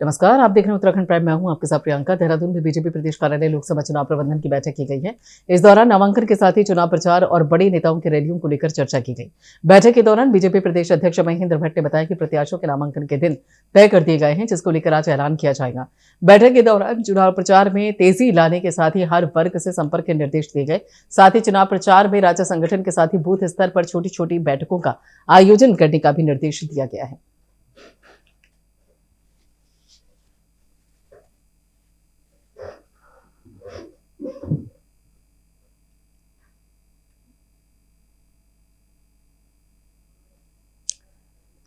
नमस्कार, आप देख रहे हैं उत्तराखंड प्राइम। मैं हूं आपके साथ प्रियंका। देहरादून में बीजेपी प्रदेश कार्यालय लोकसभा चुनाव प्रबंधन की बैठक की गई है। इस दौरान नामांकन के साथ ही चुनाव प्रचार और बड़े नेताओं की रैलियों को लेकर चर्चा की गई। बैठक के दौरान बीजेपी प्रदेश अध्यक्ष महेंद्र भट्ट ने बताया कि प्रत्याशियों के नामांकन के दिन तय कर दिए गए हैं, जिसको लेकर आज ऐलान किया जाएगा। बैठक के दौरान चुनाव प्रचार में तेजी लाने के साथ ही हर वर्ग से संपर्क के निर्देश दिए गए। साथ ही चुनाव प्रचार में राज्य संगठन के साथ ही बूथ स्तर पर छोटी छोटी बैठकों का आयोजन करने का भी निर्देश दिया गया है।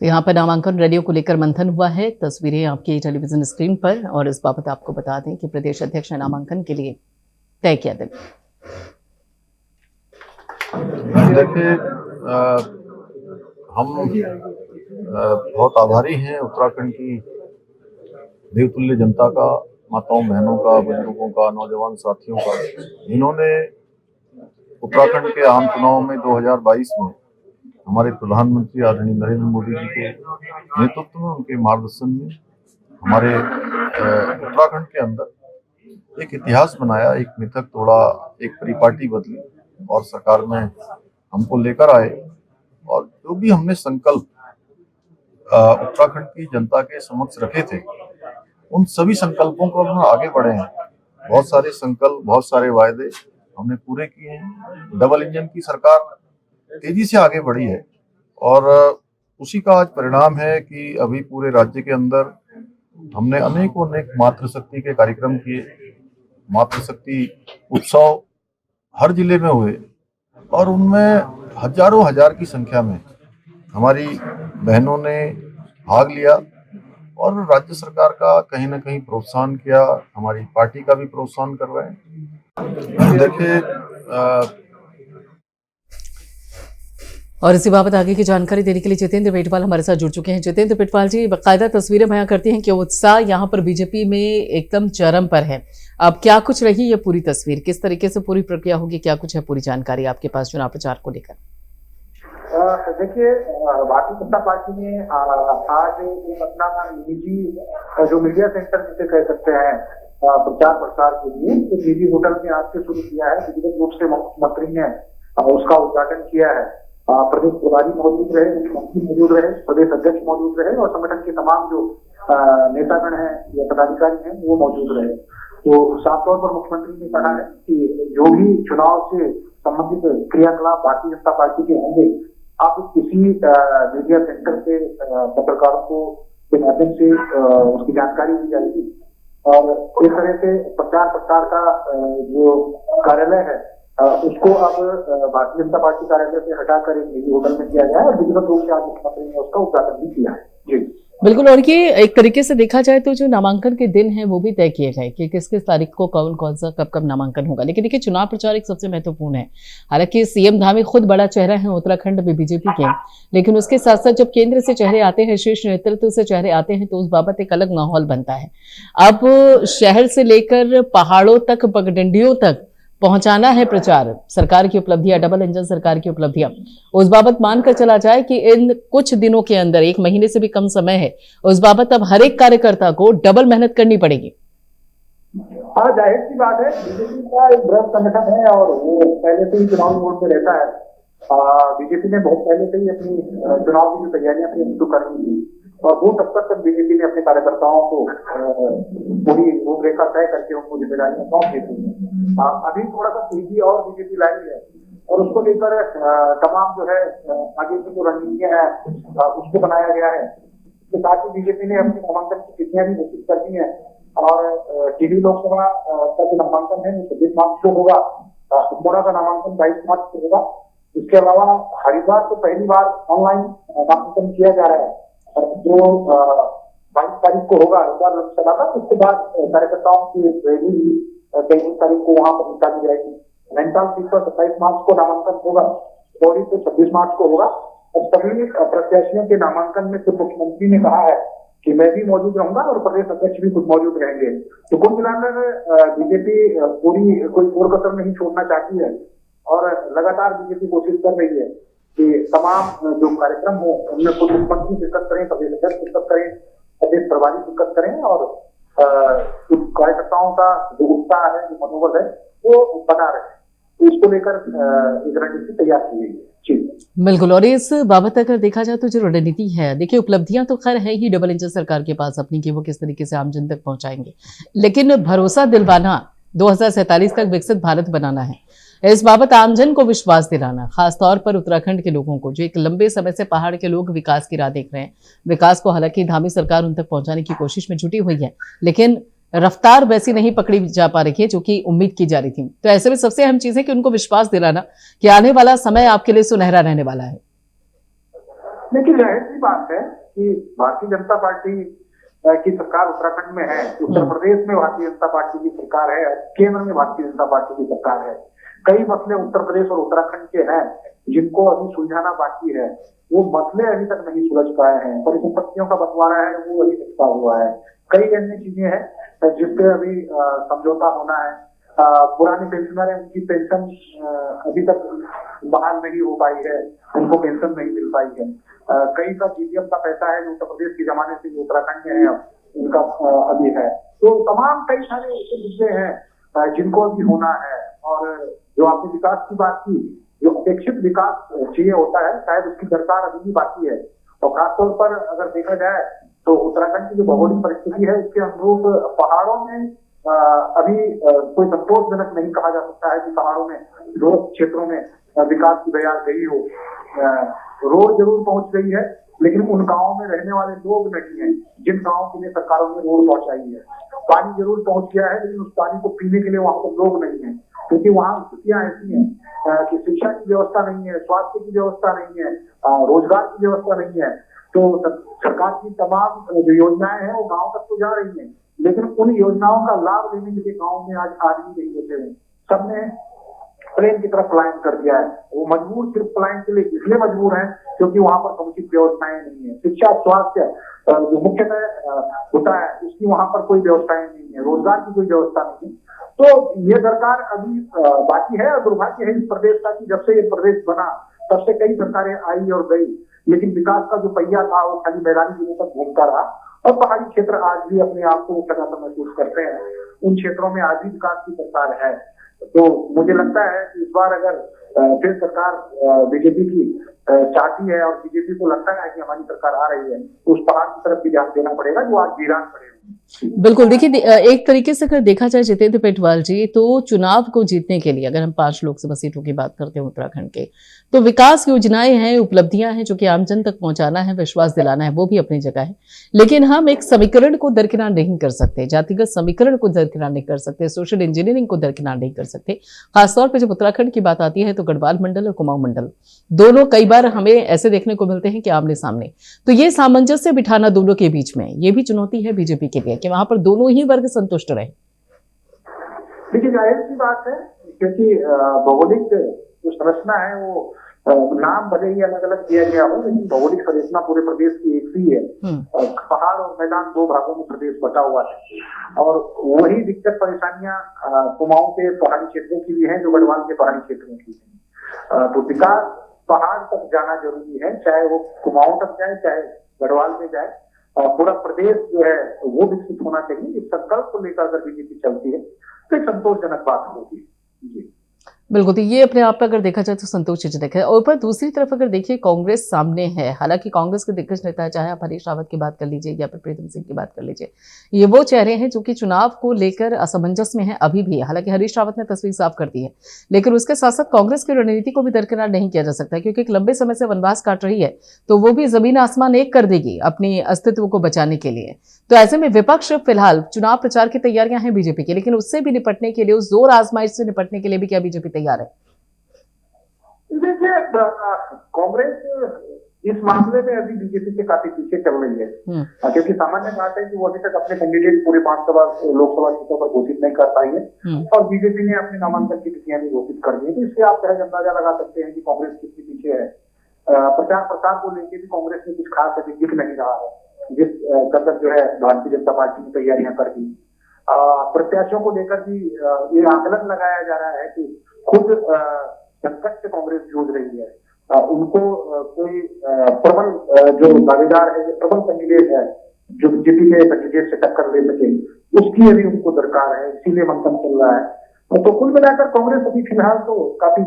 तो यहाँ पर नामांकन रैलियों को लेकर मंथन हुआ है। तस्वीरें आपकी टेलीविजन स्क्रीन पर। और इस बाबत आपको बता दें कि प्रदेश अध्यक्ष ने नामांकन के लिए तय किया दिन। देखिए, हम बहुत आभारी हैं उत्तराखंड की देवतुल्य जनता का, माताओं बहनों का, बुजुर्गों का, नौजवान साथियों का, जिन्होंने उत्तराखंड के आम चुनाव में 2022 में हमारे प्रधानमंत्री आदरणीय नरेंद्र मोदी जी के नेतृत्व में, उनके मार्गदर्शन में हमारे उत्तराखंड के अंदर एक इतिहास बनाया, एक मिथक तोड़ा, एक परिपाटी बदली और सरकार में हमको लेकर आए। और जो भी हमने संकल्प उत्तराखंड की जनता के समक्ष रखे थे, उन सभी संकल्पों को हम आगे बढ़े हैं। बहुत सारे संकल्प, बहुत सारे वायदे हमने पूरे किए हैं। डबल इंजन की सरकार तेजी से आगे बढ़ी है और उसी का आज परिणाम है कि अभी पूरे राज्य के अंदर हमने अनेक मातृशक्ति के कार्यक्रम किए। मातृशक्ति उत्सव हर जिले में हुए और उनमें हजारों हजार की संख्या में हमारी बहनों ने भाग लिया और राज्य सरकार का कहीं ना कहीं प्रोत्साहन किया। हमारी पार्टी का भी प्रोत्साहन कर रहे हैं। देखिए, और इसी बाबत आगे की जानकारी देने के लिए जितेंद्र पेटवाल हमारे साथ जुड़ चुके हैं। जितेंद्र पेटवाल जी, बाकायदा तस्वीरें बयां करती हैं कि उत्साह यहाँ पर बीजेपी में एकदम चरम पर है। अब क्या कुछ रही ये पूरी तस्वीर, किस तरीके से पूरी प्रक्रिया होगी, क्या कुछ है पूरी जानकारी आपके पास चुनाव प्रचार को लेकर? देखिए, भारतीय जनता पार्टी ने आज एक अपना निजी जो मीडिया सेंटर जिसे कह सकते हैं प्रचार प्रसार के लिए एक निजी होटल में आज से शुरू किया है। विधिवत रूप से मुख्यमंत्री ने उसका उद्घाटन किया है। प्रदेश प्रभारी मौजूद रहे, मुख्यमंत्री मौजूद रहे, प्रदेश अध्यक्ष मौजूद रहे और संगठन के तमाम जो नेतागण हैं या पदाधिकारी हैं वो मौजूद रहे। तो साफ तौर पर मुख्यमंत्री ने कहा है कि जो भी चुनाव से संबंधित क्रियाकलाप भारतीय जनता पार्टी के होंगे, आप किसी मीडिया सेंटर से पत्रकारों को के माध्यम से उसकी जानकारी दी जाएगी और इस तरह से प्रचार प्रसार का जो कार्यालय है उसको अब भारतीय जनता पार्टी कार्यालय से हटाकर एक निजी होटल में किया गया है और विधिवत रूप से आज मुख्यमंत्री ने उसका उद्घाटन भी किया है। जी बिल्कुल। और ये एक तरीके से देखा जाए तो जो नामांकन के दिन है वो भी तय किए गए कि किस किस तारीख को कौन कौन सा कब कब नामांकन होगा। लेकिन देखिए, चुनाव प्रचार एक सबसे महत्वपूर्ण है। हालांकि सीएम धामी खुद बड़ा चेहरा है उत्तराखंड में बीजेपी के, लेकिन उसके साथ साथ जब केंद्र से चेहरे आते हैं, शीर्ष नेतृत्व से चेहरे आते हैं, तो उस बाबत एक अलग माहौल बनता है। अब शहर से लेकर पहाड़ों तक, पगडंडियों तक पहुंचाना है प्रचार, सरकार की उपलब्धियां, डबल इंजन सरकार की उपलब्धियां, उस बाबत मानकर चला जाए कि इन कुछ दिनों के अंदर, एक महीने से भी कम समय है, उस बाबत अब हर एक कार्यकर्ता को डबल मेहनत करनी पड़ेगी। हाँ, जाहिर सी बात है, बीजेपी का एक बृहद संगठन है और वो पहले से ही चुनावी मोड में रहता है। बीजेपी ने बहुत पहले से ही अपनी चुनाव की जो तैयारियां थी शुरू कर दी थी और वो तब तक बीजेपी ने अपने कार्यकर्ताओं को पूरी रूपरेखा तय करके उनको जिम्मेदारियां सौंप दी थी। अभी थोड़ा सा तेजी और बीजेपी लाई है और उसको लेकर तमाम जो है आगे की जो रणनीतियां हैं उसको बनाया गया है। इसके साथ ही बीजेपी ने अपनी नामांकन की तिथियां भी घोषित कर दी है और टीवी लोकसभा का जो नामांकन है वो 26 मार्च को होगा, अल्मोड़ा का नामांकन 22 मार्च को होगा। इसके अलावा हरिद्वार को पहली बार ऑनलाइन नामांकन किया जा रहा है जो 22 तारीख को होगा हरिद्वार लोकसभा का। उसके बाद कार्यकर्ताओं की रैली 23 तारीख को वहां पर निकाली जाएगी। नैनीताल सीट पर 27 मार्च को नामांकन होगा, पौड़ी पे 26 मार्च को होगा और सभी प्रत्याशियों के नामांकन में सिर्फ मुख्यमंत्री ने कहा है कि मैं भी मौजूद रहूंगा और प्रदेश अध्यक्ष भी खुद मौजूद रहेंगे। तो कुल मिलाकर बीजेपी पूरी कोई कोर कसर नहीं छोड़ना चाहती है और लगातार बीजेपी कोशिश कर रही है कि तमाम जो कार्यक्रम हो उनमें खुद मुख्यमंत्री शिरकत करें, प्रदेश अध्यक्ष शिरकत करें प्रदेश प्रभारी शिरकत करें और कुछ कार्यकर्ताओं का जो उत्साह है, जो मनोबल है, वो बना रहे। तो इसको लेकर एक रणनीति तैयार की गई है। जी बिल्कुल। और इस बाबत अगर देखा जाए तो जो रणनीति है, देखिए उपलब्धियां तो खैर है ही डबल इंजन सरकार के पास अपनी कि वो किस तरीके से आम जन तक पहुंचाएंगे, लेकिन भरोसा दिलवाना 2047 तक विकसित भारत बनाना है। इस बाबत आमजन को विश्वास दिलाना, खासतौर पर उत्तराखंड के लोगों को जो एक लंबे समय से पहाड़ के लोग विकास की राह देख रहे हैं। विकास को हालांकि धामी सरकार उन तक पहुंचाने की कोशिश में जुटी हुई है, लेकिन रफ्तार वैसी नहीं पकड़ी जा पा रही है जो कि उम्मीद की जा रही थी। तो ऐसे में सबसे अहम चीज है कि उनको विश्वास दिलाना कि आने वाला समय आपके लिए सुनहरा रहने वाला है। लेकिन जाहिर सी बात है कि भारतीय जनता पार्टी की सरकार उत्तराखंड में है, उत्तर प्रदेश में भारतीय जनता पार्टी की सरकार है, केंद्र में भारतीय जनता पार्टी की सरकार है। कई मसले उत्तर प्रदेश और उत्तराखंड के हैं जिनको अभी सुलझाना बाकी है। वो मसले अभी तक नहीं सुलझ पाए हैं। परिसंपत्तियों का बंटवारा है वो अभी निपटा हुआ है। कई अन्य चीजें हैं जिसपे अभी समझौता होना है। पुराने पेंशनर है, उनकी पेंशन अभी तक बहाल नहीं हो पाई है, उनको पेंशन नहीं मिल पाई है। कई का जीपीएफ का पैसा है जो उत्तर प्रदेश के जमाने से जो उत्तराखंड में है उनका अभी है। तो तमाम कई सारे ऐसे मुद्दे हैं जिनको अभी होना है। और जो आपने विकास की बात की, जो अपेक्षित विकास चाहिए होता है, शायद उसकी दरकार अभी भी बाकी है। और खासतौर पर अगर देखा जाए तो उत्तराखंड की जो भौगोलिक परिस्थिति है उसके अनुरूप पहाड़ों में अभी कोई संतोषजनक नहीं कहा जा सकता है कि पहाड़ों में दो क्षेत्रों में विकास की बयार गई हो। रोड जरूर पहुंच गई है, लेकिन उन गांवों में रहने वाले लोग नहीं हैं जिन गांवों के लिए सरकारों ने रोड पहुंचाई है। पानी जरूर पहुंच गया है, लेकिन उस पानी को पीने के लिए वहां पर लोग नहीं है, क्योंकि वहां स्थितियां ऐसी हैं कि शिक्षा की व्यवस्था नहीं है, स्वास्थ्य की व्यवस्था नहीं है, रोजगार की व्यवस्था नहीं है। तो सरकार की तमाम जो योजनाएं हैं वो गाँव तक तो जा रही हैं, लेकिन उन योजनाओं का लाभ लेने के लिए गाँव में आज आदमी नहीं होते हैं। सबने प्लेन की तरफ पलायन कर दिया है। वो मजबूर सिर्फ पलायन के लिए इसलिए मजबूर है क्योंकि वहां पर समुचित व्यवस्थाएं नहीं है। शिक्षा, स्वास्थ्य जो मुख्यतः होता है उसकी वहां पर कोई व्यवस्थाएं नहीं है, रोजगार की कोई व्यवस्था नहीं है। तो ये सरकार अभी बाकी है। और दुर्भाग्य है इस प्रदेश का कि जब से ये प्रदेश बना तब से कई सरकारें आई और गई, लेकिन विकास का जो पहिया था वो खाली मैदानी जिलों तक घूमता रहा। और पहाड़ी क्षेत्र आज भी अपने आप को सदा महसूस करते हैं। उन क्षेत्रों में आज भी विकास की सरकार है। तो मुझे लगता है कि इस बार अगर फिर सरकार बीजेपी की चाहती है और बीजेपी को लगता है कि हमारी सरकार आ रही है, तो उस पहाड़ की तरफ भी ध्यान देना पड़ेगा जो आज वीरान पड़े हुए। बिल्कुल। देखिए, एक तरीके से अगर देखा जाए जितेंद्र पेटवाल जी, तो चुनाव को जीतने के लिए अगर हम 5 लोकसभा सीटों की बात करते हैं उत्तराखंड के, तो विकास योजनाएं हैं, उपलब्धियां हैं जो कि आमजन तक पहुंचाना है, विश्वास दिलाना है, वो भी अपनी जगह है। लेकिन हम एक समीकरण को दरकिनार नहीं कर सकते, जातिगत समीकरण को दरकिनार नहीं कर सकते, सोशल इंजीनियरिंग को दरकिनार नहीं कर सकते। खासतौर पर जब उत्तराखंड की बात आती है तो गढ़वाल मंडल और कुमाऊं मंडल दोनों कई बार हमें ऐसे देखने को मिलते हैं कि आमने सामने। तो ये सामंजस्य बिठाना दोनों के बीच में, ये भी चुनौती है बीजेपी के लिए कि वहां पर दोनों ही वर्ग संतुष्ट रहे। देखिए, जाहिर सी बात है क्योंकि भौगोलिक जो संरचना है वो नाम भले ही अलग अलग दिया गया हो, लेकिन भौगोलिक संरचना पूरे प्रदेश की एक ही है। पहाड़ और मैदान दो भागों में प्रदेश बटा हुआ है और वही दिक्कत परेशानियां कुमाऊं के पहाड़ी क्षेत्रों की भी है जो गढ़वाल के पहाड़ी क्षेत्रों की है। तो विकास पहाड़ तक जाना जरूरी है, चाहे वो कुमाऊं तक जाए चाहे गढ़वाल में जाए। पूरा प्रदेश जो है वो विकसित होना चाहिए। इस संकल्प को लेकर अगर बीजेपी चलती है तो एक संतोषजनक बात होगी। जी बिल्कुल। तो ये अपने आप पर अगर देखा जाए तो संतोषजनक है। और पर दूसरी तरफ अगर देखिए कांग्रेस सामने है, हालांकि कांग्रेस के दिग्गज नेता है, चाहे आप हरीश रावत की बात कर लीजिए या फिर प्रीतम सिंह की बात कर लीजिए, ये वो चेहरे हैं जो कि चुनाव को लेकर असमंजस में है अभी भी। हालांकि हरीश रावत ने तस्वीर साफ कर दी है, लेकिन उसके साथ साथ कांग्रेस की रणनीति को भी दरकिनार नहीं किया जा सकता, क्योंकि एक लंबे समय से वनवास काट रही है, तो वो भी जमीन आसमान एक कर देगी अपनी अस्तित्व को बचाने के लिए। तो ऐसे में विपक्ष फिलहाल चुनाव प्रचार की तैयारियां हैं बीजेपी की, लेकिन उससे भी निपटने के लिए, उस जोर आजमाइश से निपटने के लिए भी क्या बीजेपी तैयार है? देखिए, कांग्रेस इस मामले में अभी बीजेपी से काफी पीछे चल रही है, क्योंकि सामान्य बात है कि वो अभी तक अपने कैंडिडेट पूरे 5 लोकसभा सीटों पर घोषित नहीं कर पाई है और बीजेपी ने अपने नामांकन की तिथियां भी घोषित कर दी है। तो इससे आप सहज अंदाजा लगा सकते हैं कि कांग्रेस कितनी पीछे है। प्रचार प्रसार को लेकर भी कांग्रेस में कुछ खास अभी दिख नहीं रहा है, जिस कदर जो है भारतीय जनता पार्टी ने तैयारियां कर दी। प्रत्याशियों को लेकर भी ये आकलन लगाया जा रहा है कि खुद संकट से कांग्रेस जूझ रही है। उनको कोई प्रबल जो दावेदार है, प्रबल कैंडिडेट है जो बीजेपी के कैंडिडेट से टक्कर दे सके, उसकी अभी उनको दरकार है, इसीलिए मंथन चल रहा है। तो कुल मिलाकर कांग्रेस अभी फिलहाल तो काफी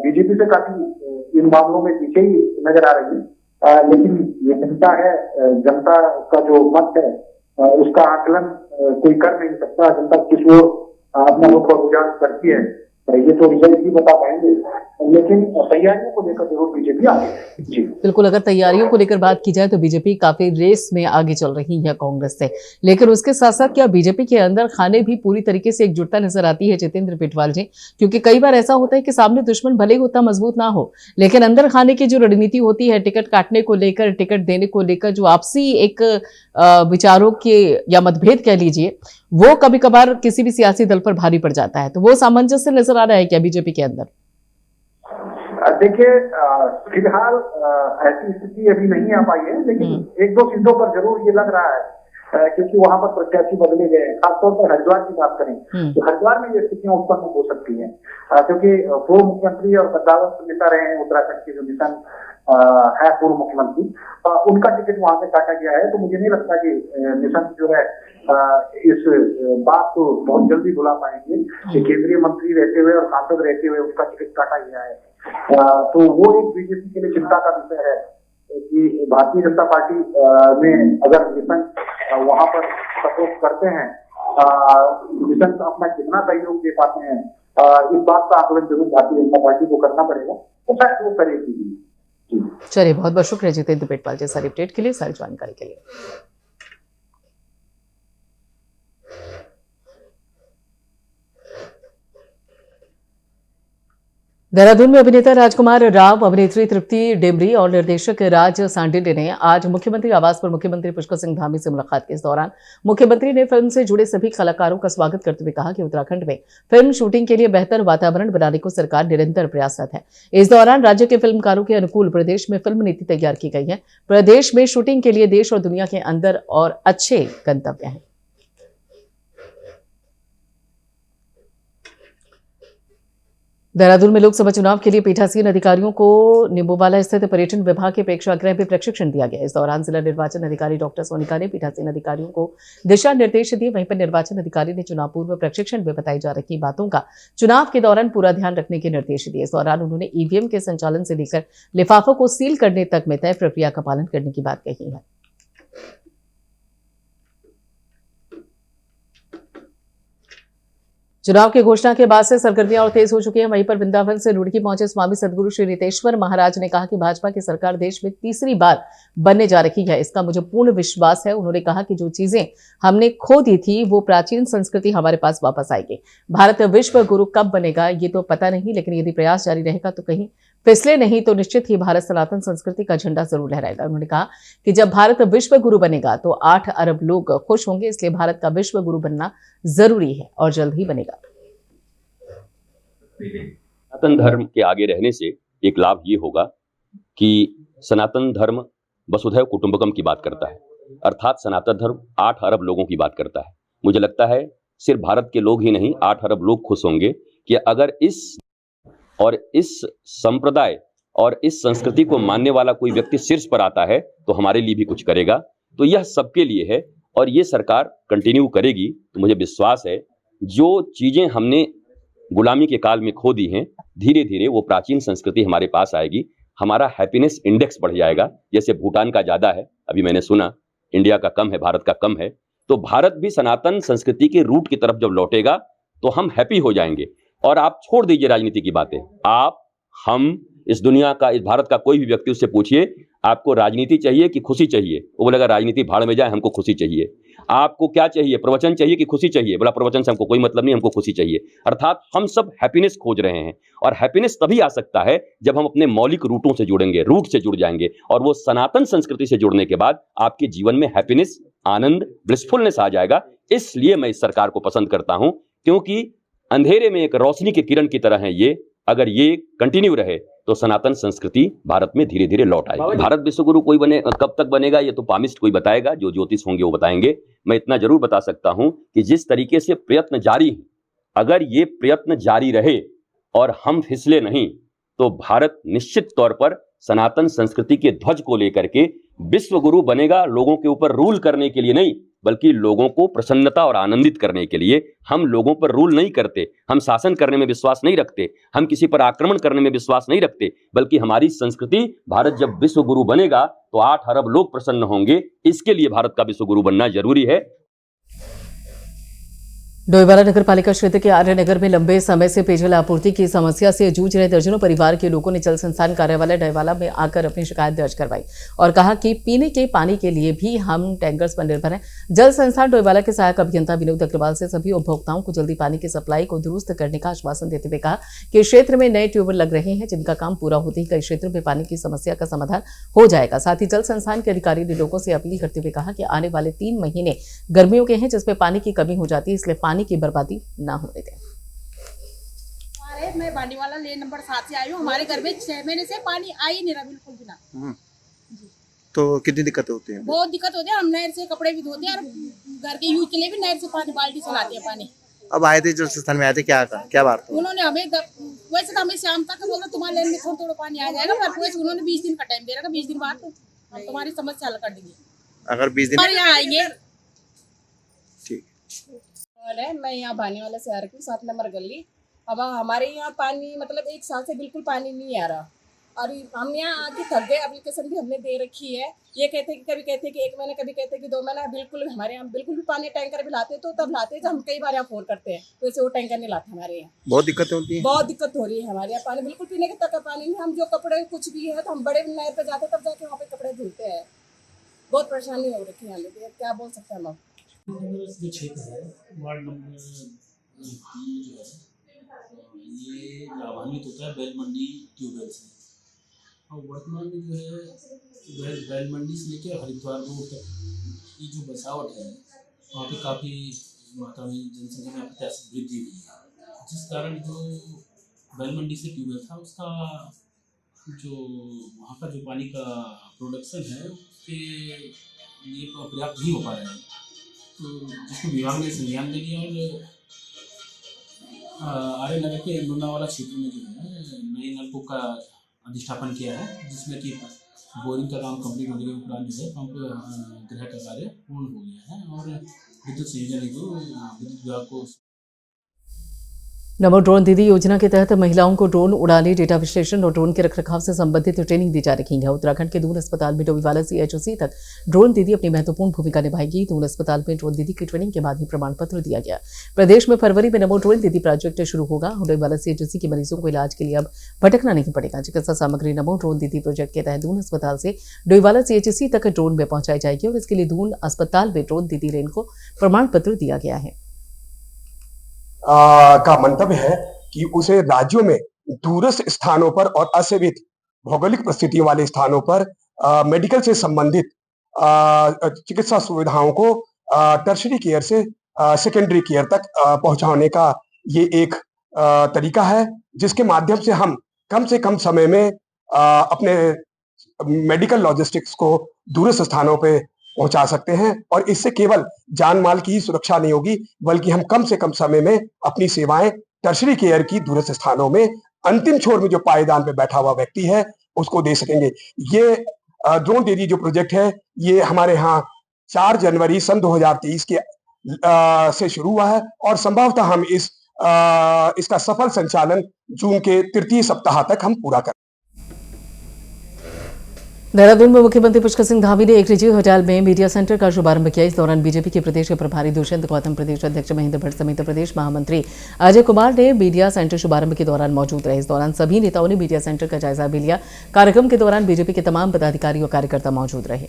बीजेपी से काफी इन मामलों में पीछे ही नजर आ रही है, लेकिन ये जनता है, जनता का जो मत है उसका आकलन कोई कर नहीं सकता। जनता किस ओर अपना रुख और रुझान करती है ये तो रिजल्ट ही बता पाएंगे, लेकिन तैयारियों को लेकर जरूर बीजेपी आगे है। जी बिल्कुल, अगर तैयारियों को लेकर बात की जाए तो बीजेपी काफी रेस में आगे चल रही है कांग्रेस से, लेकिन उसके साथ साथ क्या बीजेपी के अंदर खाने भी पूरी तरीके से एकजुटता नजर आती है जितेंद्र पिटवाल जी? क्योंकि कई बार ऐसा होता है कि सामने दुश्मन भले ही उतना मजबूत ना हो, लेकिन अंदर खाने की जो रणनीति होती है, टिकट काटने को लेकर, टिकट देने को लेकर, जो आपसी एक विचारों के या मतभेद कह लीजिए, वो कभी कभार किसी भी सियासी दल पर भारी पड़ जाता है। तो वो सामंजस्य नजर आ रहा है क्या बीजेपी के अंदर? देखिए, फिलहाल ऐसी स्थिति अभी नहीं आ पाई है, लेकिन एक दो सीटों पर जरूर ये लग रहा है, क्योंकि वहां पर प्रत्याशी बदले गए हैं। खासतौर पर हरिद्वार की बात करें तो हरिद्वार में ये स्थितियां उत्पन्न हो सकती हैं, क्योंकि पूर्व मुख्यमंत्री और बदलावत नेता रहे हैं उत्तराखंड के, जो निशान है पूर्व मुख्यमंत्री, उनका टिकट वहां से काटा गया है। तो मुझे नहीं लगता कि निशंक जो है इस बात को बहुत जल्दी भुला पाएंगे कि केंद्रीय मंत्री रहते हुए और सांसद रहते हुए उसका टिकट काटा गया है। तो वो एक बीजेपी के लिए चिंता का विषय है कि भारतीय जनता पार्टी में अगर निशंक वहां पर सपोर्ट करते हैं, निशंक अपना कितना सहयोग दे पाते हैं, इस बात का आकलन जरूर भारतीय जनता पार्टी को करना पड़ेगा, तो शायद वो करेगी। चलिए, बहुत बहुत शुक्रिया जितेंद्र पिटवाल जी सारी अपडेट के लिए, सारी जानकारी के लिए। देहरादून में अभिनेता राजकुमार राव, अभिनेत्री तृप्ति डिमरी और निर्देशक राज सांडिल्य ने आज मुख्यमंत्री आवास पर मुख्यमंत्री पुष्कर सिंह धामी से मुलाकात की। इस दौरान मुख्यमंत्री ने फिल्म से जुड़े सभी कलाकारों का स्वागत करते हुए कहा कि उत्तराखंड में फिल्म शूटिंग के लिए बेहतर वातावरण बनाने को सरकार निरंतर प्रयासरत है। इस दौरान राज्य के फिल्मकारों के अनुकूल प्रदेश में फिल्म नीति तैयार की गई है। प्रदेश में शूटिंग के लिए देश और दुनिया के अंदर और अच्छे गंतव्य हैं। देहरादून में लोकसभा चुनाव के लिए पीठासीन अधिकारियों को निम्बूवाला स्थित पर्यटन विभाग के प्रेक्षागृह में प्रशिक्षण दिया गया। इस दौरान जिला निर्वाचन अधिकारी डॉक्टर सोनिका ने पीठासीन अधिकारियों को दिशा निर्देश दिए। वहीं पर निर्वाचन अधिकारी ने चुनाव पूर्व प्रशिक्षण में बताई जा रही बातों का चुनाव के दौरान पूरा ध्यान रखने के निर्देश दिए। इस दौरान उन्होंने ईवीएम के संचालन से लेकर लिफाफों को सील करने तक में तय प्रक्रिया का पालन करने की बात कही है। चुनाव की घोषणा के बाद से सरगर्मियां और तेज हो चुकी हैं। वहीं पर वृंदावन से रुड़की पहुंचे स्वामी सदगुरु श्री रितेश्वर महाराज ने कहा कि भाजपा की सरकार देश में तीसरी बार बनने जा रही है, इसका मुझे पूर्ण विश्वास है। उन्होंने कहा कि जो चीजें हमने खो दी थी वो प्राचीन संस्कृति हमारे पास वापस आएगी। भारत विश्व गुरु कब बनेगा ये तो पता नहीं, लेकिन यदि प्रयास जारी रहेगा तो कहीं फिसले नहीं तो निश्चित ही भारत सनातन संस्कृति का झंडा जरूर लहराएगा। उन्होंने कहा कि जब भारत विश्व गुरु बनेगा तो 8 अरब लोग खुश होंगे, इसलिए भारत का विश्व गुरु बनना जरूरी है और जल्द ही बनेगा। सनातन धर्म के आगे रहने से एक लाभ ये होगा कि सनातन धर्म वसुधैव कुटुंबकम की बात करता है, अर्थात सनातन धर्म 8 अरब लोगों की बात करता है। मुझे लगता है सिर्फ भारत के लोग ही नहीं, 8 अरब लोग खुश होंगे कि अगर इस संप्रदाय और इस संस्कृति को मानने वाला कोई व्यक्ति शीर्ष पर आता है तो हमारे लिए भी कुछ करेगा। तो यह सबके लिए है और ये सरकार कंटिन्यू करेगी। तो मुझे विश्वास है जो चीजें हमने गुलामी के काल में खो दी हैं, धीरे धीरे वो प्राचीन संस्कृति हमारे पास आएगी। हमारा हैप्पीनेस इंडेक्स बढ़ जाएगा। जैसे भूटान का ज्यादा है, अभी मैंने सुना, इंडिया का कम है, भारत का कम है। तो भारत भी सनातन संस्कृति के रूट की तरफ जब लौटेगा तो हम हैप्पी हो जाएंगे। और आप छोड़ दीजिए राजनीति की बातें, आप, हम, इस दुनिया का, इस भारत का कोई भी व्यक्ति, उससे पूछिए आपको राजनीति चाहिए कि खुशी चाहिए, वो बोलेगा राजनीति भाड़ में जाए, हमको खुशी चाहिए। आपको क्या चाहिए, प्रवचन चाहिए कि खुशी चाहिए? बोला प्रवचन से हमको कोई मतलब नहीं, हमको खुशी चाहिए। अर्थात हम सब हैप्पीनेस खोज रहे हैं और हैप्पीनेस तभी आ सकता है जब हम अपने मौलिक रूटों से जुड़ेंगे, रूट से जुड़ जाएंगे। और वो सनातन संस्कृति से जुड़ने के बाद आपके जीवन में हैप्पीनेस, आनंद, ब्लिसफुलनेस आ जाएगा। इसलिए मैं इस सरकार को पसंद करता हूं, क्योंकि अंधेरे में एक रोशनी की किरण की तरह है ये। अगर ये कंटिन्यू रहे तो सनातन संस्कृति भारत में धीरे धीरे लौट आएगी। भारत विश्वगुरु कोई बने, कब तक बनेगा ये तो पामिस्ट कोई बताएगा, जो ज्योतिष होंगे वो बताएंगे। मैं इतना जरूर बता सकता हूं कि जिस तरीके से प्रयत्न जारी है, अगर ये प्रयत्न जारी रहे और हम फिसले नहीं तो भारत निश्चित तौर पर सनातन संस्कृति के ध्वज को लेकर के विश्व गुरु बनेगा लोगों के ऊपर रूल करने के लिए नहीं, बल्कि लोगों को प्रसन्नता और आनंदित करने के लिए। हम लोगों पर रूल नहीं करते, हम शासन करने में विश्वास नहीं रखते, हम किसी पर आक्रमण करने में विश्वास नहीं रखते, बल्कि हमारी संस्कृति, भारत जब विश्व गुरु बनेगा तो 8 अरब लोग प्रसन्न होंगे। इसके लिए भारत का विश्व गुरु बनना जरूरी है। डोईवाला नगर पालिका क्षेत्र के आर्य नगर में लंबे समय से पेयजल आपूर्ति की समस्या से जूझ रहे दर्जनों परिवार के लोगों ने जल संस्थान कार्यालय डोईवाला में आकर अपनी शिकायत दर्ज करवाई और कहा कि पीने के पानी के लिए भी हम टैंकर्स पर निर्भर हैं। जल संस्थान डोईवाला के सहायक अभियंता विनोद अग्रवाल से सभी उपभोक्ताओं को जल्दी पानी की सप्लाई को दुरुस्त करने का आश्वासन देते हुए कहा कि क्षेत्र में नए ट्यूबवेल लग रहे हैं, जिनका काम पूरा होते ही कई क्षेत्रों में पानी की समस्या का समाधान हो जाएगा। साथ ही जल संस्थान के अधिकारी ने लोगों से अपील करते हुए कहा कि आने वाले 3 महीने गर्मियों के हैं, जिसमें पानी की कमी हो जाती है, इसलिए पानी की बर्बादी ना होने दें। मैं बानीवाला लेन नंबर 7 से आई हूँ। हमारे घर में 6 महीने से पानी आ ही नहीं रहा, बिल्कुल भी ना। तो कितनी दिक्कत होती है? बहुत दिक्कत होती है। हम नहर से कपड़े भी धोते हैं और घर के यूज के लिए भी नहर से पानी बाल्टी चलाते हैं पानी। अब आए थे जल संस्थान में, आए थे, क्या बात? उन्होंने हमें वैसे तो हमें शाम तक बोला तुम्हारे लेन में थोड़ा पानी आ जाएगा, पर वैसे उन्होंने 20 दिन का टाइम दे रखा। 20 दिन बाद तो हम तुम्हारी समस्या हल कर देंगे। अगर 20 दिन यहाँ आएंगे। ठीक है। मैं यहाँ बानीवाला से आ रही हूँ, 7 नंबर गली। अब हमारे यहाँ पानी मतलब 1 साल से बिल्कुल पानी नहीं आ रहा और हम यहाँ आके थक गए। एप्लीकेशन भी हमने दे रखी है। ये कहते हैं कि कभी कहते हैं कि 1 महीना, कभी कहते हैं कि 2 महीना। बिल्कुल हमारे यहाँ बिल्कुल भी पानी टैंकर भी लाते तो तब लाते जब हम कई बार यहाँ फोन करते हैं, तो वैसे वो टैंकर नहीं लाते हमारे यहाँ। बहुत दिक्कत होती है। बहुत दिक्कत हो रही है हमारे यहाँ। पानी बिल्कुल पीने के तक का पानी नहीं। हम जो कपड़े कुछ भी है तो हम बड़े नहर पे जाते तब जाके वहाँ पे कपड़े धुलते हैं। बहुत परेशानी हो रखी है हमें। क्या बोल सकते हैं हम? जो क्षेत्र है वार्ड नंबर 3 जो है ये लाभान्वित होता है बैल मंडी ट्यूबवेल से, और वर्तमान में जो है बैल मंडी से लेकर हरिद्वार रोड तक की जो बसावट है वहाँ पे काफ़ी मात्रा में जनसंख्या में अप्रत्याशित वृद्धि हुई है, जिस कारण जो बैल मंडी से ट्यूबवेल था उसका जो वहाँ का जो पानी का प्रोडक्शन है उसके लिए पर्याप्त नहीं हो पा रहा है। तो जिसको विभाग ने संज्ञान दे दिया और आर्य नगर के लोनावाला क्षेत्र में जो है नए नलकूप का अधिष्ठापन किया है, जिसमें कि बोरिंग का काम कंप्लीट होने के उपरांत जो है पंप ग्रह का कार्य पूर्ण हो गया है और विद्युत संयोजन हेतु विद्युत विभाग को नमो ड्रोन दीदी योजना के तहत महिलाओं को ड्रोन उड़ाने, डेटा विश्लेषण और ड्रोन के रखरखाव से संबंधित ट्रेनिंग दी जा रही है। उत्तराखंड के दून अस्पताल में डोईवाला से HOC तक ड्रोन दीदी अपनी महत्वपूर्ण भूमिका निभाएगी। दून अस्पताल में ड्रोन दीदी की ट्रेनिंग के बाद ही प्रमाण पत्र दिया गया। प्रदेश में फरवरी में नमो ड्रोन दीदी प्रोजेक्ट शुरू होगा। डोईवाला से HOC के मरीजों को इलाज के लिए अब भटकना नहीं पड़ेगा। चिकित्सा सामग्री नमो ड्रोन दीदी प्रोजेक्ट के तहत दून अस्पताल से डोईवाला से HOC तक ड्रोन में पहुंचाई जाएगी और इसके लिए दून अस्पताल में ड्रोन दीदी रेन को प्रमाण पत्र दिया गया है। का मंतव्य है कि उसे राज्यों में दूरस्थ स्थानों पर और असीमित भौगोलिक परिस्थितियों वाले स्थानों पर मेडिकल से संबंधित चिकित्सा सुविधाओं को टर्शरी केयर से सेकेंडरी केयर तक पहुंचाने का ये एक तरीका है, जिसके माध्यम से हम कम से कम समय में अपने मेडिकल लॉजिस्टिक्स को दूरस्थ स्थानों पे पहुंचा सकते हैं और इससे केवल जान माल की ही सुरक्षा नहीं होगी, बल्कि हम कम से कम समय में अपनी सेवाएं टर्शरी केयर की दूरस्थ स्थानों में अंतिम छोर में जो पायदान पे बैठा हुआ व्यक्ति है उसको दे सकेंगे। ये ड्रोन दीदी जो प्रोजेक्ट है ये हमारे यहाँ 4 जनवरी सन 2023 के से शुरू हुआ है और संभवतः हम इसका सफल संचालन जून के तृतीय सप्ताह तक हम पूरा करें। देहरादून में मुख्यमंत्री पुष्कर सिंह धामी ने एक निजी होटल में मीडिया सेंटर का शुभारंभ किया। इस दौरान बीजेपी के प्रदेश के प्रभारी दुष्यंत गौतम, प्रदेश अध्यक्ष महेंद्र भट्ट समेत प्रदेश महामंत्री अजय कुमार ने मीडिया सेंटर शुभारंभ के दौरान मौजूद रहे। इस दौरान सभी नेताओं ने मीडिया सेंटर का जायजा भी लिया। कार्यक्रम के दौरान बीजेपी के तमाम पदाधिकारी और कार्यकर्ता मौजूद रहे।